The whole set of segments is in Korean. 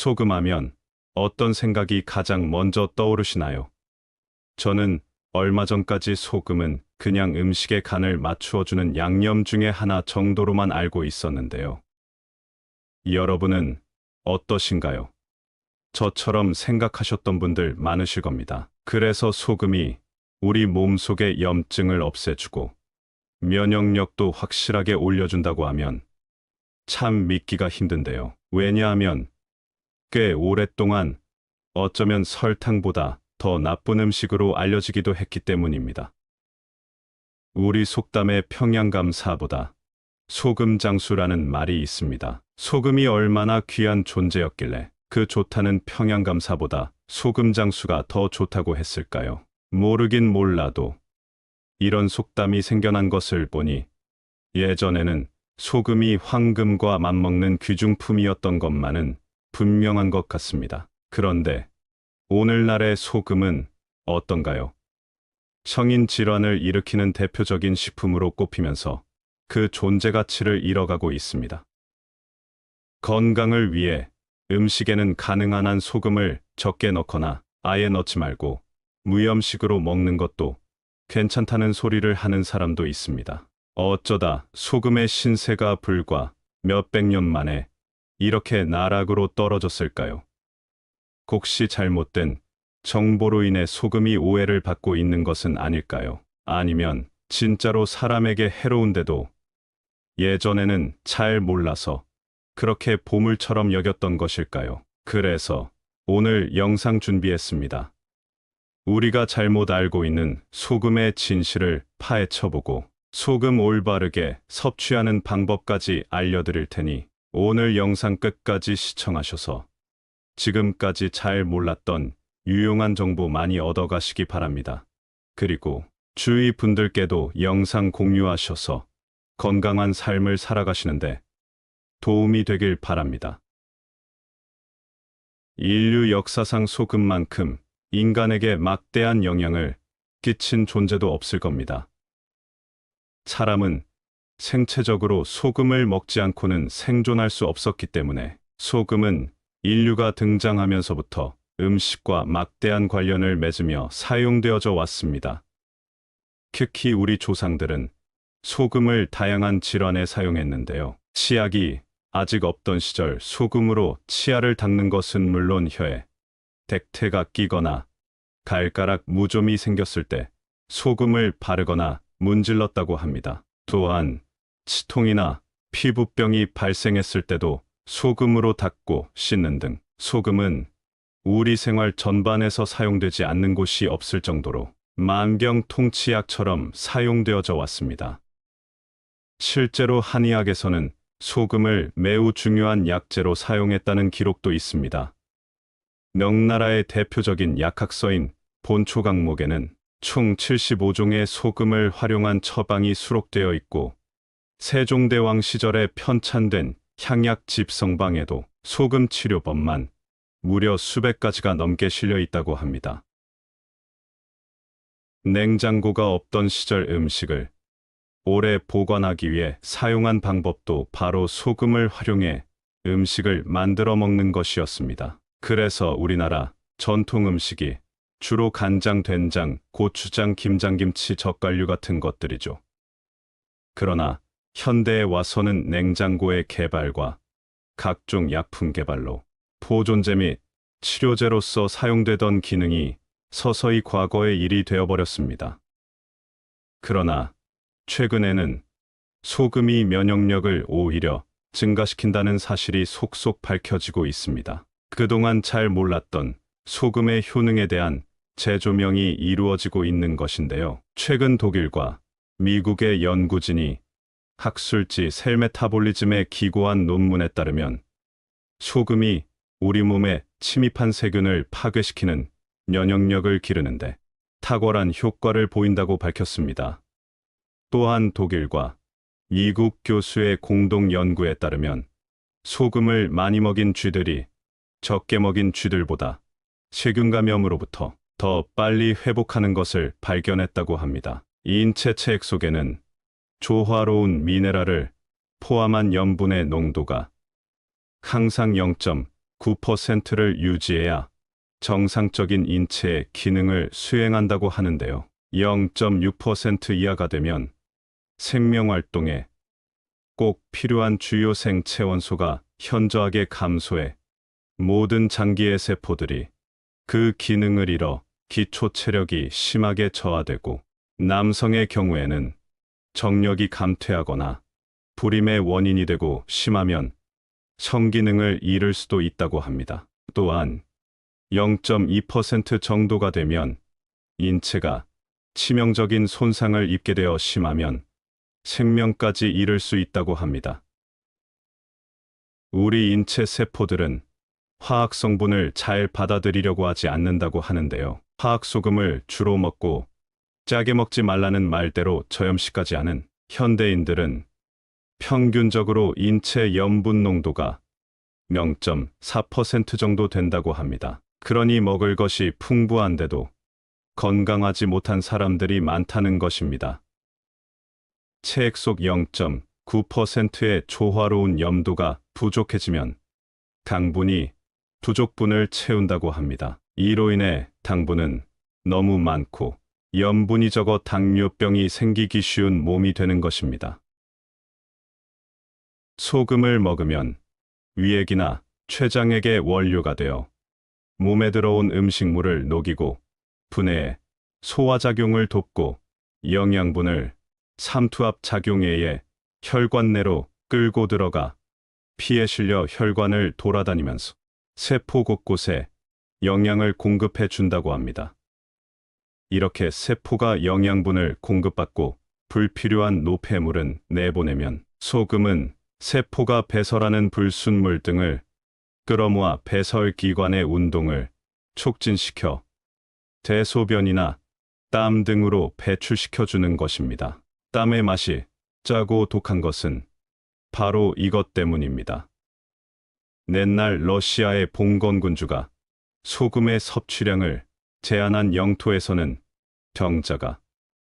소금하면 어떤 생각이 가장 먼저 떠오르시나요? 저는 얼마 전까지 소금은 그냥 음식의 간을 맞추어주는 양념 중에 하나 정도로만 알고 있었는데요. 여러분은 어떠신가요? 저처럼 생각하셨던 분들 많으실 겁니다. 그래서 소금이 우리 몸속의 염증을 없애주고 면역력도 확실하게 올려준다고 하면 참 믿기가 힘든데요. 왜냐하면 꽤 오랫동안 어쩌면 설탕보다 더 나쁜 음식으로 알려지기도 했기 때문입니다. 우리 속담에 평양감사보다 소금장수라는 말이 있습니다. 소금이 얼마나 귀한 존재였길래 그 좋다는 평양감사보다 소금장수가 더 좋다고 했을까요? 모르긴 몰라도 이런 속담이 생겨난 것을 보니 예전에는 소금이 황금과 맞먹는 귀중품이었던 것만은 분명한 것 같습니다. 그런데 오늘날의 소금은 어떤가요? 성인 질환을 일으키는 대표적인 식품으로 꼽히면서 그 존재 가치를 잃어가고 있습니다. 건강을 위해 음식에는 가능한 한 소금을 적게 넣거나 아예 넣지 말고 무염식으로 먹는 것도 괜찮다는 소리를 하는 사람도 있습니다. 어쩌다 소금의 신세가 불과 몇백 년 만에 이렇게 나락으로 떨어졌을까요? 혹시 잘못된 정보로 인해 소금이 오해를 받고 있는 것은 아닐까요? 아니면 진짜로 사람에게 해로운데도 예전에는 잘 몰라서 그렇게 보물처럼 여겼던 것일까요? 그래서 오늘 영상 준비했습니다. 우리가 잘못 알고 있는 소금의 진실을 파헤쳐보고 소금 올바르게 섭취하는 방법까지 알려드릴 테니 오늘 영상 끝까지 시청하셔서 지금까지 잘 몰랐던 유용한 정보 많이 얻어가시기 바랍니다. 그리고 주위 분들께도 영상 공유하셔서 건강한 삶을 살아가시는데 도움이 되길 바랍니다. 인류 역사상 소금만큼 인간에게 막대한 영향을 끼친 존재도 없을 겁니다. 사람은 생체적으로 소금을 먹지 않고는 생존할 수 없었기 때문에 소금은 인류가 등장하면서부터 음식과 막대한 관련을 맺으며 사용되어져 왔습니다. 특히 우리 조상들은 소금을 다양한 질환에 사용했는데요. 치약이 아직 없던 시절 소금으로 치아를 닦는 것은 물론 혀에 백태가 끼거나 갈가락 무좀이 생겼을 때 소금을 바르거나 문질렀다고 합니다. 또한 치통이나 피부병이 발생했을 때도 소금으로 닦고 씻는 등 소금은 우리 생활 전반에서 사용되지 않는 곳이 없을 정도로 만병통치약처럼 사용되어져 왔습니다. 실제로 한의학에서는 소금을 매우 중요한 약재로 사용했다는 기록도 있습니다. 명나라의 대표적인 약학서인 본초강목에는 총 75종의 소금을 활용한 처방이 수록되어 있고 세종대왕 시절에 편찬된 향약 집성방에도 소금 치료법만 무려 수백 가지가 넘게 실려 있다고 합니다. 냉장고가 없던 시절 음식을 오래 보관하기 위해 사용한 방법도 바로 소금을 활용해 음식을 만들어 먹는 것이었습니다. 그래서 우리나라 전통 음식이 주로 간장, 된장, 고추장, 김장김치, 젓갈류 같은 것들이죠. 그러나 현대에 와서는 냉장고의 개발과 각종 약품 개발로 보존제 및 치료제로서 사용되던 기능이 서서히 과거의 일이 되어버렸습니다. 그러나 최근에는 소금이 면역력을 오히려 증가시킨다는 사실이 속속 밝혀지고 있습니다. 그동안 잘 몰랐던 소금의 효능에 대한 재조명이 이루어지고 있는 것인데요. 최근 독일과 미국의 연구진이 학술지 셀 메타볼리즘에 기고한 논문에 따르면 소금이 우리 몸에 침입한 세균을 파괴시키는 면역력을 기르는데 탁월한 효과를 보인다고 밝혔습니다. 또한 독일과 미국 교수의 공동 연구에 따르면 소금을 많이 먹인 쥐들이 적게 먹인 쥐들보다 세균 감염으로부터 더 빨리 회복하는 것을 발견했다고 합니다. 인체 체액 속에는 조화로운 미네랄을 포함한 염분의 농도가 항상 9%를 유지해야 정상적인 인체의 기능을 수행한다고 하는데요. 0.6% 이하가 되면 생명활동에 꼭 필요한 주요 생체원소가 현저하게 감소해 모든 장기의 세포들이 그 기능을 잃어 기초 체력이 심하게 저하되고, 남성의 경우에는 정력이 감퇴하거나 불임의 원인이 되고, 심하면 성기능을 잃을 수도 있다고 합니다. 또한 0.2% 정도가 되면 인체가 치명적인 손상을 입게 되어, 심하면 생명까지 잃을 수 있다고 합니다. 우리 인체 세포들은 화학 성분을 잘 받아들이려고 하지 않는다고 하는데요. 화학 소금을 주로 먹고 짜게 먹지 말라는 말대로 저염식까지 하는 현대인들은 평균적으로 인체 염분 농도가 0.4% 정도 된다고 합니다. 그러니 먹을 것이 풍부한데도 건강하지 못한 사람들이 많다는 것입니다. 체액 속 0.9%의 조화로운 염도가 부족해지면 당분이 부족분을 채운다고 합니다. 이로 인해 당분은 너무 많고 염분이 적어 당뇨병이 생기기 쉬운 몸이 되는 것입니다. 소금을 먹으면 위액이나 췌장액의 원료가 되어 몸에 들어온 음식물을 녹이고 분해해 소화작용을 돕고, 영양분을 삼투압 작용에 의해 혈관 내로 끌고 들어가 피에 실려 혈관을 돌아다니면서 세포 곳곳에 영양을 공급해 준다고 합니다. 이렇게 세포가 영양분을 공급받고 불필요한 노폐물은 내보내면 소금은 세포가 배설하는 불순물 등을 끌어모아 배설기관의 운동을 촉진시켜 대소변이나 땀 등으로 배출시켜주는 것입니다. 땀의 맛이 짜고 독한 것은 바로 이것 때문입니다. 옛날 러시아의 봉건군주가 소금의 섭취량을 제한한 영토에서는 병자가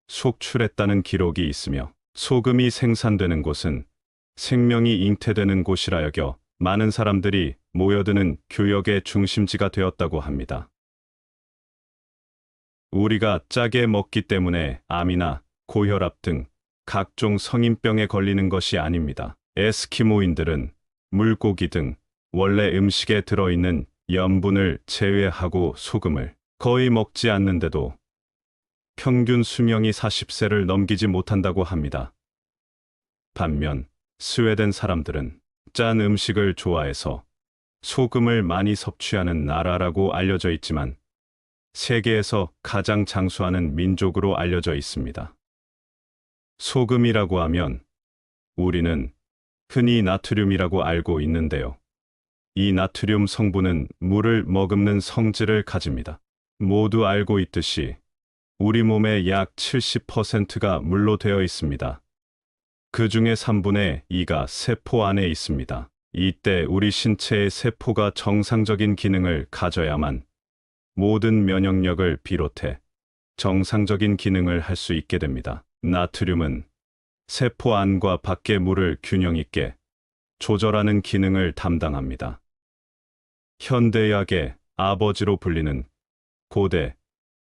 속출했다는 기록이 있으며, 소금이 생산되는 곳은 생명이 잉태되는 곳이라 여겨 많은 사람들이 모여드는 교역의 중심지가 되었다고 합니다. 우리가 짜게 먹기 때문에 암이나 고혈압 등 각종 성인병에 걸리는 것이 아닙니다. 에스키모인들은 물고기 등 원래 음식에 들어있는 염분을 제외하고 소금을 거의 먹지 않는데도 평균 수명이 40세를 넘기지 못한다고 합니다. 반면 스웨덴 사람들은 짠 음식을 좋아해서 소금을 많이 섭취하는 나라라고 알려져 있지만 세계에서 가장 장수하는 민족으로 알려져 있습니다. 소금이라고 하면 우리는 흔히 나트륨이라고 알고 있는데요. 이 나트륨 성분은 물을 머금는 성질을 가집니다. 모두 알고 있듯이 우리 몸의 약 70%가 물로 되어 있습니다. 그 중에 3분의 2가 세포 안에 있습니다. 이때 우리 신체의 세포가 정상적인 기능을 가져야만 모든 면역력을 비롯해 정상적인 기능을 할 수 있게 됩니다. 나트륨은 세포 안과 밖의 물을 균형 있게 조절하는 기능을 담당합니다. 현대의학의 아버지로 불리는 고대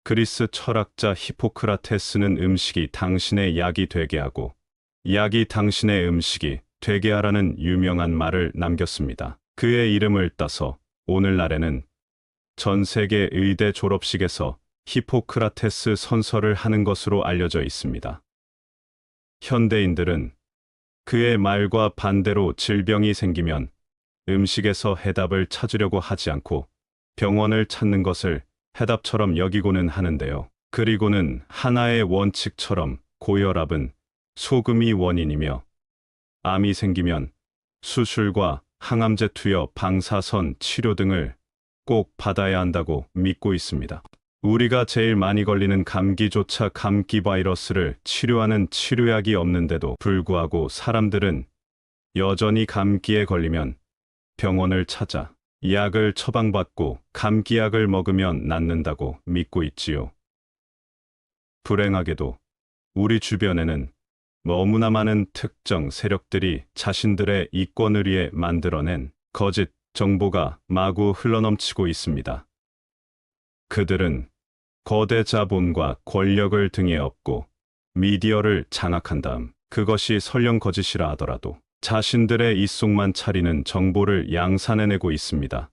그리스 철학자 히포크라테스는 음식이 당신의 약이 되게 하고 약이 당신의 음식이 되게 하라는 유명한 말을 남겼습니다. 그의 이름을 따서 오늘날에는 전 세계 의대 졸업식에서 히포크라테스 선서를 하는 것으로 알려져 있습니다. 현대인들은 그의 말과 반대로 질병이 생기면 음식에서 해답을 찾으려고 하지 않고 병원을 찾는 것을 해답처럼 여기고는 하는데요. 그리고는 하나의 원칙처럼 고혈압은 소금이 원인이며 암이 생기면 수술과 항암제 투여, 방사선 치료 등을 꼭 받아야 한다고 믿고 있습니다. 우리가 제일 많이 걸리는 감기조차 감기 바이러스를 치료하는 치료약이 없는데도 불구하고 사람들은 여전히 감기에 걸리면 병원을 찾아 약을 처방받고 감기약을 먹으면 낫는다고 믿고 있지요. 불행하게도 우리 주변에는 너무나 많은 특정 세력들이 자신들의 이권을 위해 만들어낸 거짓 정보가 마구 흘러넘치고 있습니다. 그들은 거대 자본과 권력을 등에 업고 미디어를 장악한 다음 그것이 설령 거짓이라 하더라도 자신들의 입속만 차리는 정보를 양산해내고 있습니다.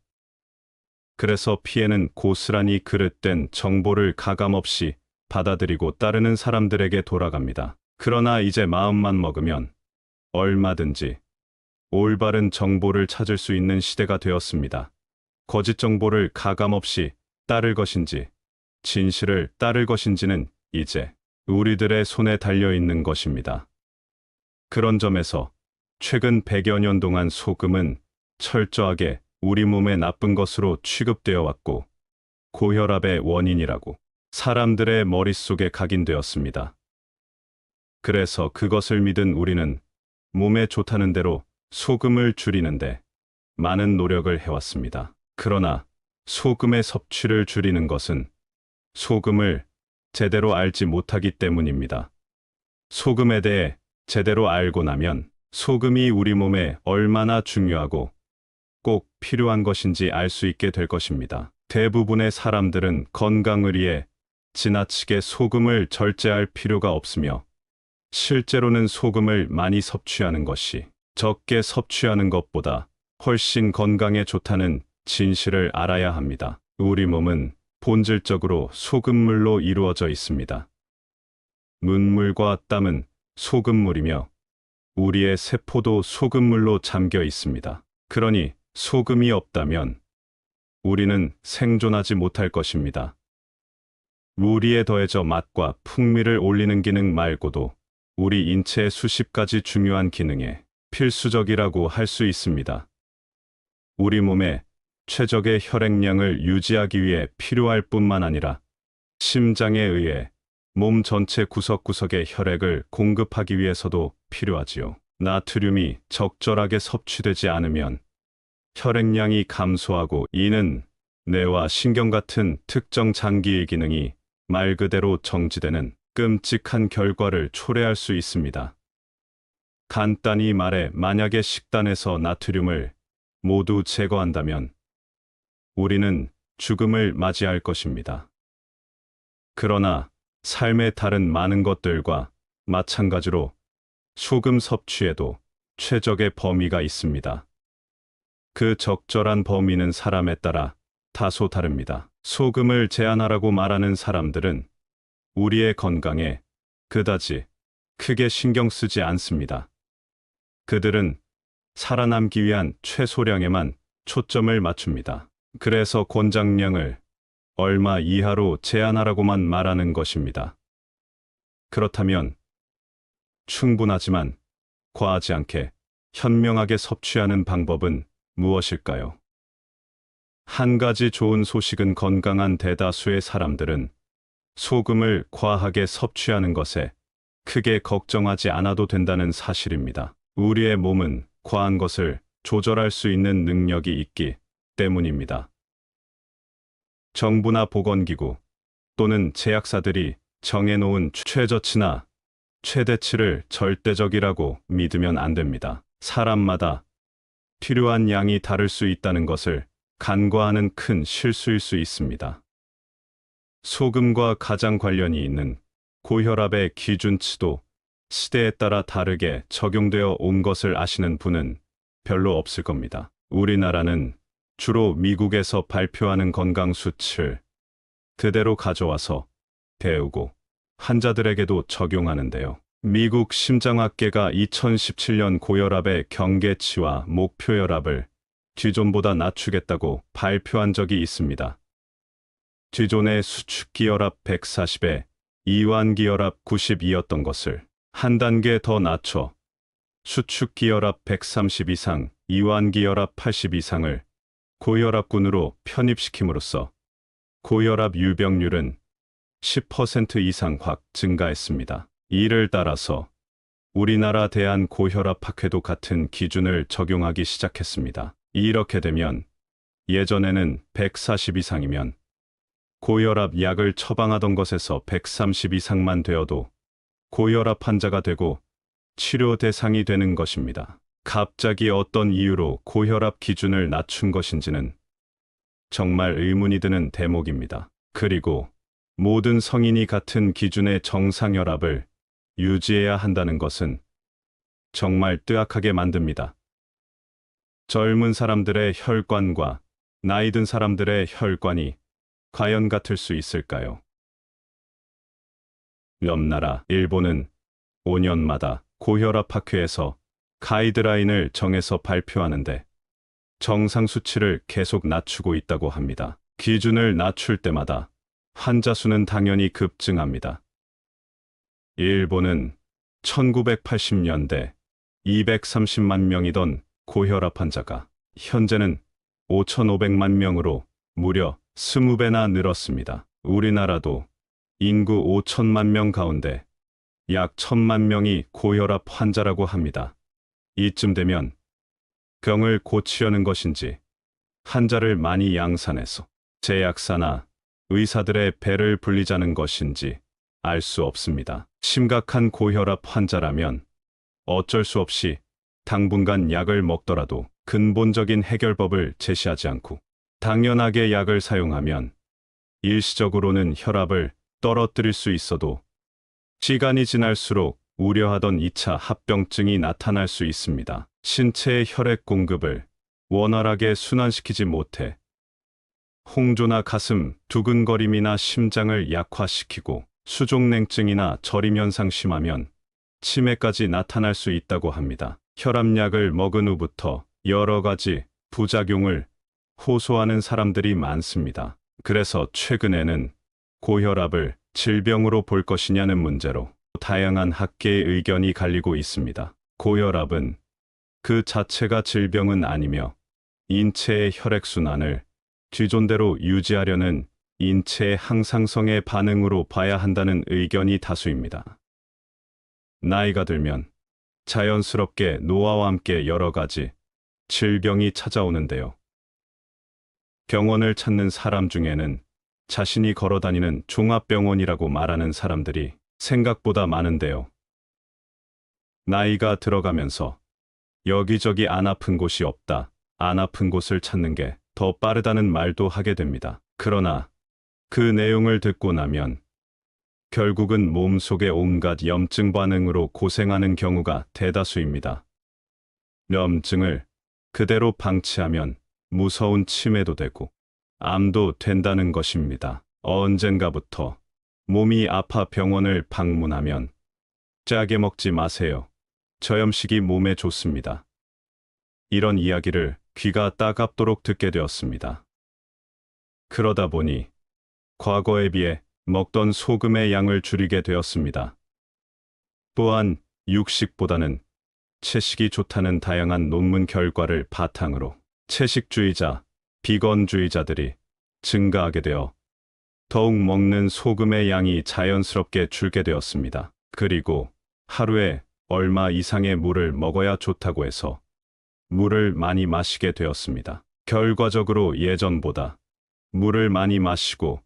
그래서 피해는 고스란히 그릇된 정보를 가감없이 받아들이고 따르는 사람들에게 돌아갑니다. 그러나 이제 마음만 먹으면 얼마든지 올바른 정보를 찾을 수 있는 시대가 되었습니다. 거짓 정보를 가감없이 따를 것인지, 진실을 따를 것인지는 이제 우리들의 손에 달려 있는 것입니다. 그런 점에서 최근 100여 년 동안 소금은 철저하게 우리 몸에 나쁜 것으로 취급되어 왔고, 고혈압의 원인이라고 사람들의 머릿속에 각인되었습니다. 그래서 그것을 믿은 우리는 몸에 좋다는 대로 소금을 줄이는데 많은 노력을 해왔습니다. 그러나 소금의 섭취를 줄이는 것은 소금을 제대로 알지 못하기 때문입니다. 소금에 대해 제대로 알고 나면 소금이 우리 몸에 얼마나 중요하고 꼭 필요한 것인지 알 수 있게 될 것입니다. 대부분의 사람들은 건강을 위해 지나치게 소금을 절제할 필요가 없으며 실제로는 소금을 많이 섭취하는 것이 적게 섭취하는 것보다 훨씬 건강에 좋다는 진실을 알아야 합니다. 우리 몸은 본질적으로 소금물로 이루어져 있습니다. 눈물과 땀은 소금물이며 우리의 세포도 소금물로 잠겨 있습니다. 그러니 소금이 없다면 우리는 생존하지 못할 것입니다. 무리에 더해져 맛과 풍미를 올리는 기능 말고도 우리 인체의 수십 가지 중요한 기능에 필수적이라고 할 수 있습니다. 우리 몸에 최적의 혈액량을 유지하기 위해 필요할 뿐만 아니라 심장에 의해 몸 전체 구석구석에 혈액을 공급하기 위해서도 필요하지요. 나트륨이 적절하게 섭취되지 않으면 혈액량이 감소하고 이는 뇌와 신경 같은 특정 장기의 기능이 말 그대로 정지되는 끔찍한 결과를 초래할 수 있습니다. 간단히 말해 만약에 식단에서 나트륨을 모두 제거한다면 우리는 죽음을 맞이할 것입니다. 그러나 삶의 다른 많은 것들과 마찬가지로 소금 섭취에도 최적의 범위가 있습니다. 그 적절한 범위는 사람에 따라 다소 다릅니다. 소금을 제한하라고 말하는 사람들은 우리의 건강에 그다지 크게 신경 쓰지 않습니다. 그들은 살아남기 위한 최소량에만 초점을 맞춥니다. 그래서 권장량을 얼마 이하로 제한하라고만 말하는 것입니다. 그렇다면 충분하지만 과하지 않게 현명하게 섭취하는 방법은 무엇일까요? 한 가지 좋은 소식은 건강한 대다수의 사람들은 소금을 과하게 섭취하는 것에 크게 걱정하지 않아도 된다는 사실입니다. 우리의 몸은 과한 것을 조절할 수 있는 능력이 있기 때문입니다. 정부나 보건기구 또는 제약사들이 정해놓은 최저치나 최대치를 절대적이라고 믿으면 안 됩니다. 사람마다 필요한 양이 다를 수 있다는 것을 간과하는 큰 실수일 수 있습니다. 소금과 가장 관련이 있는 고혈압의 기준치도 시대에 따라 다르게 적용되어 온 것을 아시는 분은 별로 없을 겁니다. 우리나라는 주로 미국에서 발표하는 건강 수치를 그대로 가져와서 배우고 환자들에게도 적용하는데요. 미국 심장학회가 2017년 고혈압의 경계치와 목표혈압을 기존보다 낮추겠다고 발표한 적이 있습니다. 기존의 수축기혈압 140에 이완기혈압 92였던 것을 한 단계 더 낮춰 수축기혈압 130 이상, 이완기혈압 80 이상을 고혈압군으로 편입시킴으로써 고혈압 유병률은 10% 이상 확 증가했습니다. 이를 따라서 우리나라 대한고혈압학회도 같은 기준을 적용하기 시작했습니다. 이렇게 되면 예전에는 140 이상이면 고혈압 약을 처방하던 것에서 130 이상만 되어도 고혈압 환자가 되고 치료 대상이 되는 것입니다. 갑자기 어떤 이유로 고혈압 기준을 낮춘 것인지는 정말 의문이 드는 대목입니다. 그리고 모든 성인이 같은 기준의 정상혈압을 유지해야 한다는 것은 정말 뜨악하게 만듭니다. 젊은 사람들의 혈관과 나이 든 사람들의 혈관이 과연 같을 수 있을까요? 옆 나라 일본은 5년마다 고혈압 학회에서 가이드라인을 정해서 발표하는데 정상 수치를 계속 낮추고 있다고 합니다. 기준을 낮출 때마다 환자 수는 당연히 급증합니다. 일본은 1980년대 230만 명이던 고혈압 환자가 현재는 5,500만 명으로 무려 20배나 늘었습니다. 우리나라도 인구 5천만 명 가운데 약 1,000만 명이 고혈압 환자라고 합니다. 이쯤 되면 병을 고치려는 것인지 환자를 많이 양산해서 제약사나 의사들의 배를 불리자는 것인지 알 수 없습니다. 심각한 고혈압 환자라면 어쩔 수 없이 당분간 약을 먹더라도 근본적인 해결법을 제시하지 않고 당연하게 약을 사용하면 일시적으로는 혈압을 떨어뜨릴 수 있어도 시간이 지날수록 우려하던 2차 합병증이 나타날 수 있습니다. 신체의 혈액 공급을 원활하게 순환시키지 못해 홍조나 가슴, 두근거림이나 심장을 약화시키고 수족냉증이나 저림 현상 심하면 치매까지 나타날 수 있다고 합니다. 혈압약을 먹은 후부터 여러 가지 부작용을 호소하는 사람들이 많습니다. 그래서 최근에는 고혈압을 질병으로 볼 것이냐는 문제로 다양한 학계의 의견이 갈리고 있습니다. 고혈압은 그 자체가 질병은 아니며 인체의 혈액순환을 기존대로 유지하려는 인체의 항상성의 반응으로 봐야 한다는 의견이 다수입니다. 나이가 들면 자연스럽게 노화와 함께 여러 가지 질병이 찾아오는데요. 병원을 찾는 사람 중에는 자신이 걸어다니는 종합병원이라고 말하는 사람들이 생각보다 많은데요. 나이가 들어가면서 여기저기 안 아픈 곳이 없다, 안 아픈 곳을 찾는 게 더 빠르다는 말도 하게 됩니다. 그러나 그 내용을 듣고 나면 결국은 몸속의 온갖 염증 반응으로 고생하는 경우가 대다수입니다. 염증을 그대로 방치하면 무서운 치매도 되고 암도 된다는 것입니다. 언젠가부터 몸이 아파 병원을 방문하면 짜게 먹지 마세요. 저염식이 몸에 좋습니다. 이런 이야기를 귀가 따갑도록 듣게 되었습니다. 그러다 보니 과거에 비해 먹던 소금의 양을 줄이게 되었습니다. 또한 육식보다는 채식이 좋다는 다양한 논문 결과를 바탕으로 채식주의자, 비건주의자들이 증가하게 되어 더욱 먹는 소금의 양이 자연스럽게 줄게 되었습니다. 그리고 하루에 얼마 이상의 물을 먹어야 좋다고 해서 물을 많이 마시게 되었습니다. 결과적으로 예전보다 물을 많이 마시고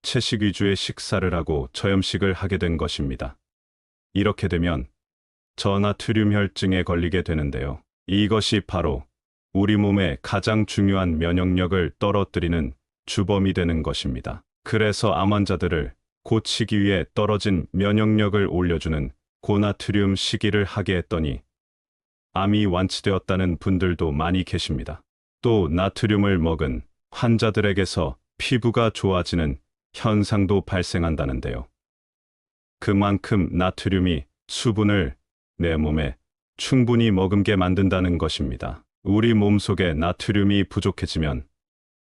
채식 위주의 식사를 하고 저염식을 하게 된 것입니다. 이렇게 되면 저나트륨 혈증에 걸리게 되는데요. 이것이 바로 우리 몸의 가장 중요한 면역력을 떨어뜨리는 주범이 되는 것입니다. 그래서 암 환자들을 고치기 위해 떨어진 면역력을 올려주는 고나트륨 식이를 하게 했더니 암이 완치되었다는 분들도 많이 계십니다. 또 나트륨을 먹은 환자들에게서 피부가 좋아지는 현상도 발생한다는데요. 그만큼 나트륨이 수분을 내 몸에 충분히 머금게 만든다는 것입니다. 우리 몸속에 나트륨이 부족해지면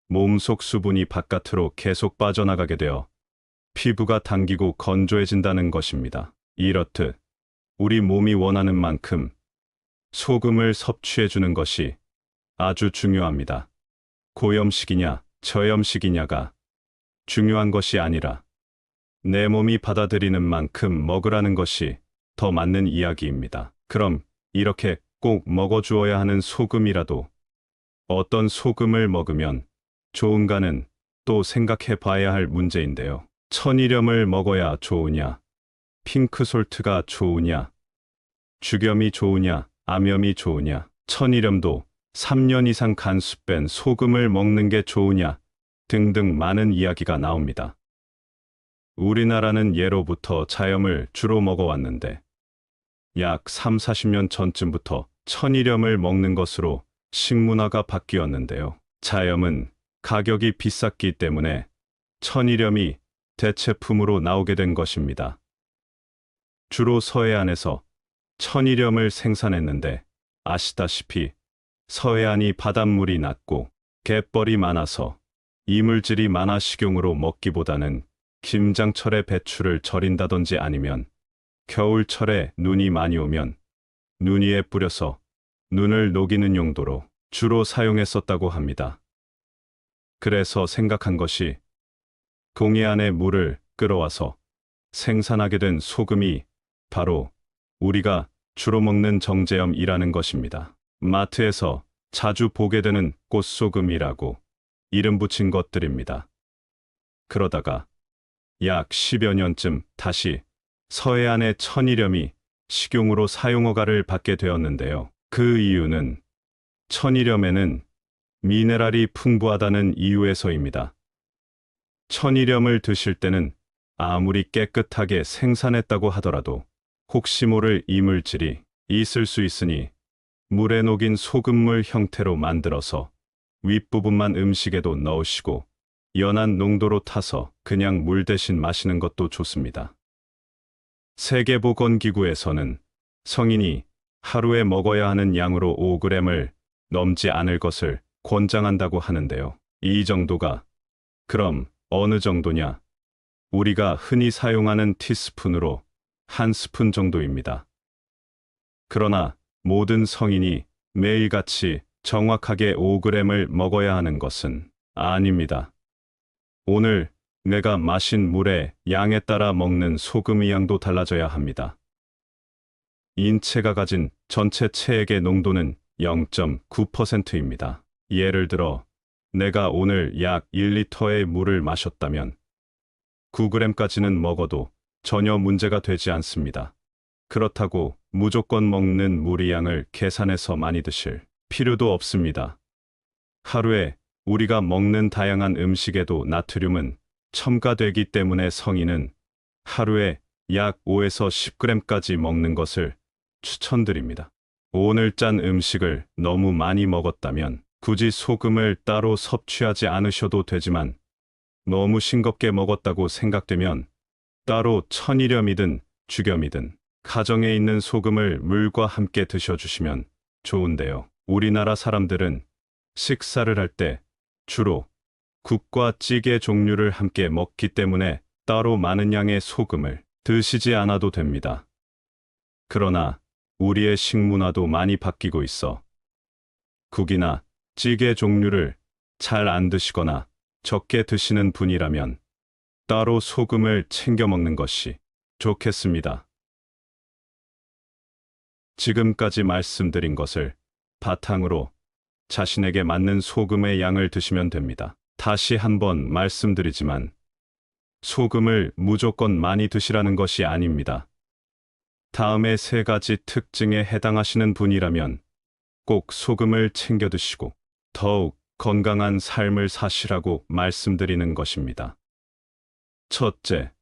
몸속 수분이 바깥으로 계속 빠져나가게 되어 피부가 당기고 건조해진다는 것입니다. 이렇듯 우리 몸이 원하는 만큼 소금을 섭취해주는 것이 아주 중요합니다. 고염식이냐 저염식이냐가 중요한 것이 아니라 내 몸이 받아들이는 만큼 먹으라는 것이 더 맞는 이야기입니다. 그럼 이렇게 꼭 먹어주어야 하는 소금이라도 어떤 소금을 먹으면 좋은가는 또 생각해 봐야 할 문제인데요. 천일염을 먹어야 좋으냐, 핑크솔트가 좋으냐, 죽염이 좋으냐, 암염이 좋으냐. 천일염도 3년 이상 간수 뺀 소금을 먹는 게 좋으냐 등등 많은 이야기가 나옵니다. 우리나라는 예로부터 자염을 주로 먹어왔는데 약 3, 40년 전쯤부터 천일염을 먹는 것으로 식문화가 바뀌었는데요. 자염은 가격이 비쌌기 때문에 천일염이 대체품으로 나오게 된 것입니다. 주로 서해안에서 천일염을 생산했는데 아시다시피 서해안이 바닷물이 낮고 갯벌이 많아서 이물질이 많아 식용으로 먹기보다는 김장철에 배추를 절인다든지 아니면 겨울철에 눈이 많이 오면 눈 위에 뿌려서 눈을 녹이는 용도로 주로 사용했었다고 합니다. 그래서 생각한 것이 동해 안에 물을 끌어와서 생산하게 된 소금이 바로 우리가 주로 먹는 정제염이라는 것입니다. 마트에서 자주 보게 되는 꽃소금이라고 이름 붙인 것들입니다. 그러다가 약 10여 년쯤 다시 서해안의 천일염이 식용으로 사용허가를 받게 되었는데요. 그 이유는 천일염에는 미네랄이 풍부하다는 이유에서입니다. 천일염을 드실 때는 아무리 깨끗하게 생산했다고 하더라도 혹시 모를 이물질이 있을 수 있으니 물에 녹인 소금물 형태로 만들어서 윗부분만 음식에도 넣으시고 연한 농도로 타서 그냥 물 대신 마시는 것도 좋습니다. 세계보건기구에서는 성인이 하루에 먹어야 하는 양으로 5g을 넘지 않을 것을 권장한다고 하는데요. 이 정도가 그럼 어느 정도냐? 우리가 흔히 사용하는 티스푼으로 한 스푼 정도입니다. 그러나 모든 성인이 매일같이 정확하게 5g을 먹어야 하는 것은 아닙니다. 오늘 내가 마신 물의 양에 따라 먹는 소금의 양도 달라져야 합니다. 인체가 가진 전체 체액의 농도는 0.9%입니다. 예를 들어 내가 오늘 약 1리터의 물을 마셨다면 9g까지는 먹어도 전혀 문제가 되지 않습니다. 그렇다고 무조건 먹는 물의 양을 계산해서 많이 드실 필요도 없습니다. 하루에 우리가 먹는 다양한 음식에도 나트륨은 첨가되기 때문에 성인은 하루에 약 5에서 10g까지 먹는 것을 추천드립니다. 오늘 짠 음식을 너무 많이 먹었다면 굳이 소금을 따로 섭취하지 않으셔도 되지만 너무 싱겁게 먹었다고 생각되면 따로 천일염이든 죽염이든 가정에 있는 소금을 물과 함께 드셔주시면 좋은데요. 우리나라 사람들은 식사를 할 때 주로 국과 찌개 종류를 함께 먹기 때문에 따로 많은 양의 소금을 드시지 않아도 됩니다. 그러나 우리의 식문화도 많이 바뀌고 있어 국이나 찌개 종류를 잘 안 드시거나 적게 드시는 분이라면 따로 소금을 챙겨 먹는 것이 좋겠습니다. 지금까지 말씀드린 것을 바탕으로 자신에게 맞는 소금의 양을 드시면 됩니다. 다시 한번 말씀드리지만 소금을 무조건 많이 드시라는 것이 아닙니다. 다음의 3가지 특징에 해당하시는 분이라면 꼭 소금을 챙겨 드시고 더욱 건강한 삶을 사시라고 말씀드리는 것입니다. 첫째,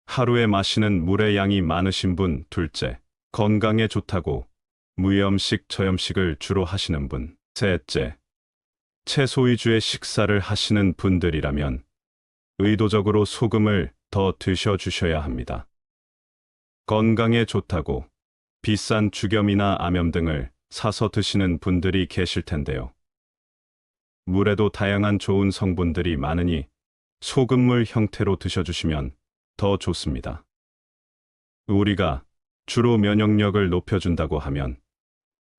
하루에 마시는 물의 양이 많으신 분. 둘째, 건강에 좋다고 무염식, 저염식을 주로 하시는 분. 셋째, 채소 위주의 식사를 하시는 분들이라면 의도적으로 소금을 더 드셔주셔야 합니다. 건강에 좋다고 비싼 죽염이나 암염 등을 사서 드시는 분들이 계실 텐데요. 물에도 다양한 좋은 성분들이 많으니 소금물 형태로 드셔주시면 더 좋습니다. 우리가 주로 면역력을 높여준다고 하면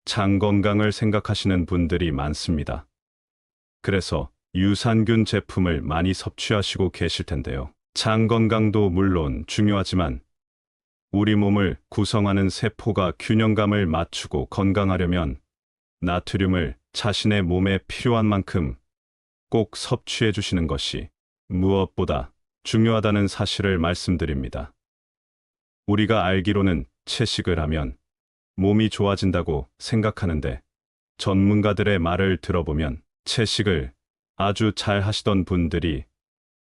장 건강을 생각하시는 분들이 많습니다. 그래서 유산균 제품을 많이 섭취하시고 계실 텐데요. 장 건강도 물론 중요하지만 우리 몸을 구성하는 세포가 균형감을 맞추고 건강하려면 나트륨을 자신의 몸에 필요한 만큼 꼭 섭취해 주시는 것이 무엇보다 중요하다는 사실을 말씀드립니다. 우리가 알기로는 채식을 하면 몸이 좋아진다고 생각하는데 전문가들의 말을 들어보면 채식을 아주 잘 하시던 분들이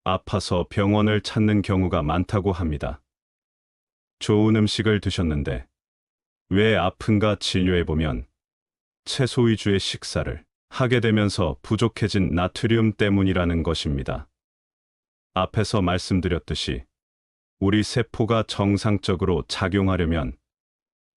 아파서 병원을 찾는 경우가 많다고 합니다. 좋은 음식을 드셨는데 왜 아픈가 진료해보면 채소 위주의 식사를 하게 되면서 부족해진 나트륨 때문이라는 것입니다. 앞에서 말씀드렸듯이 우리 세포가 정상적으로 작용하려면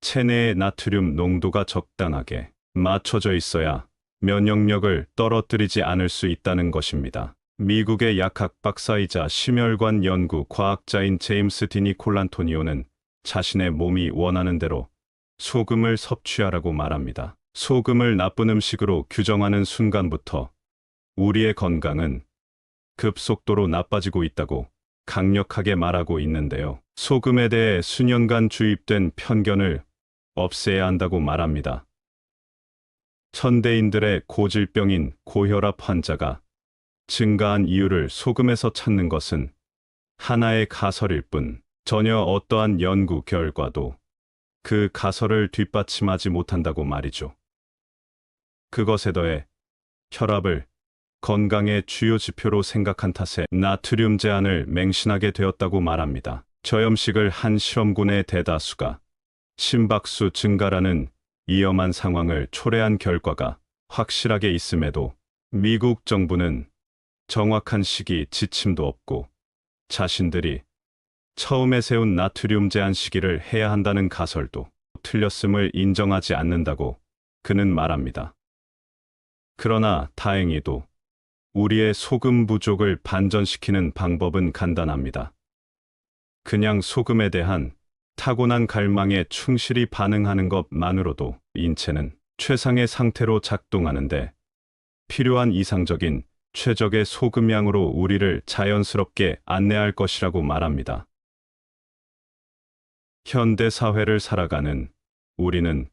체내의 나트륨 농도가 적당하게 맞춰져 있어야 면역력을 떨어뜨리지 않을 수 있다는 것입니다. 미국의 약학 박사이자 심혈관 연구 과학자인 제임스 디니 콜란토니오는 자신의 몸이 원하는 대로 소금을 섭취하라고 말합니다. 소금을 나쁜 음식으로 규정하는 순간부터 우리의 건강은 급속도로 나빠지고 있다고 강력하게 말하고 있는데요. 소금에 대해 수년간 주입된 편견을 없애야 한다고 말합니다. 현대인들의 고질병인 고혈압 환자가 증가한 이유를 소금에서 찾는 것은 하나의 가설일 뿐 전혀 어떠한 연구 결과도 그 가설을 뒷받침하지 못한다고 말이죠. 그것에 더해 혈압을 건강의 주요 지표로 생각한 탓에 나트륨 제한을 맹신하게 되었다고 말합니다. 저염식을 한 실험군의 대다수가 심박수 증가라는 위험한 상황을 초래한 결과가 확실하게 있음에도 미국 정부는 정확한 시기 지침도 없고 자신들이 처음에 세운 나트륨 제한 시기를 해야 한다는 가설도 틀렸음을 인정하지 않는다고 그는 말합니다. 그러나 다행히도 우리의 소금 부족을 반전시키는 방법은 간단합니다. 그냥 소금에 대한 타고난 갈망에 충실히 반응하는 것만으로도 인체는 최상의 상태로 작동하는데 필요한 이상적인 최적의 소금량으로 우리를 자연스럽게 안내할 것이라고 말합니다. 현대 사회를 살아가는 우리는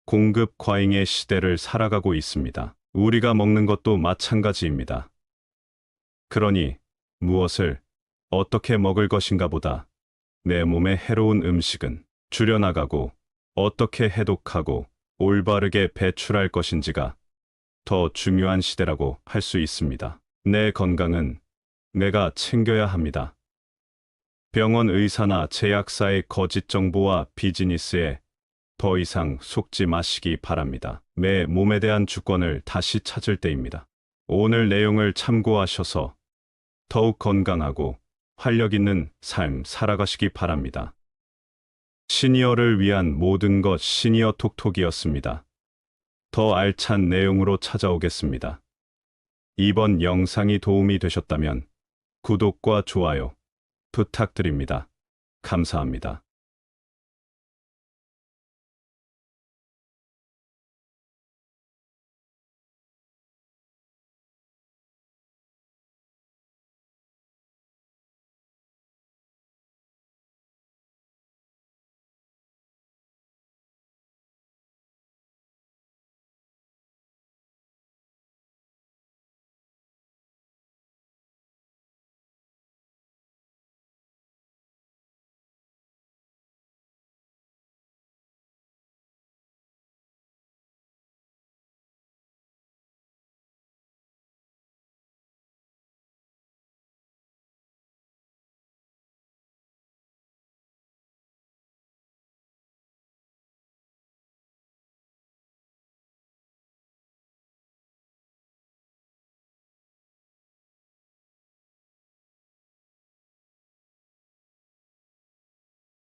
공급 과잉의 시대를 살아가고 있습니다. 우리가 먹는 것도 마찬가지입니다. 그러니 무엇을 어떻게 먹을 것인가 보다 내 몸에 해로운 음식은 줄여나가고 어떻게 해독하고 올바르게 배출할 것인지가 더 중요한 시대라고 할 수 있습니다. 내 건강은 내가 챙겨야 합니다. 병원 의사나 제약사의 거짓 정보와 비즈니스에 더 이상 속지 마시기 바랍니다. 내 몸에 대한 주권을 다시 찾을 때입니다. 오늘 내용을 참고하셔서 더욱 건강하고 활력 있는 삶 살아가시기 바랍니다. 시니어를 위한 모든 것 시니어 톡톡이었습니다. 더 알찬 내용으로 찾아오겠습니다. 이번 영상이 도움이 되셨다면 구독과 좋아요 부탁드립니다. 감사합니다.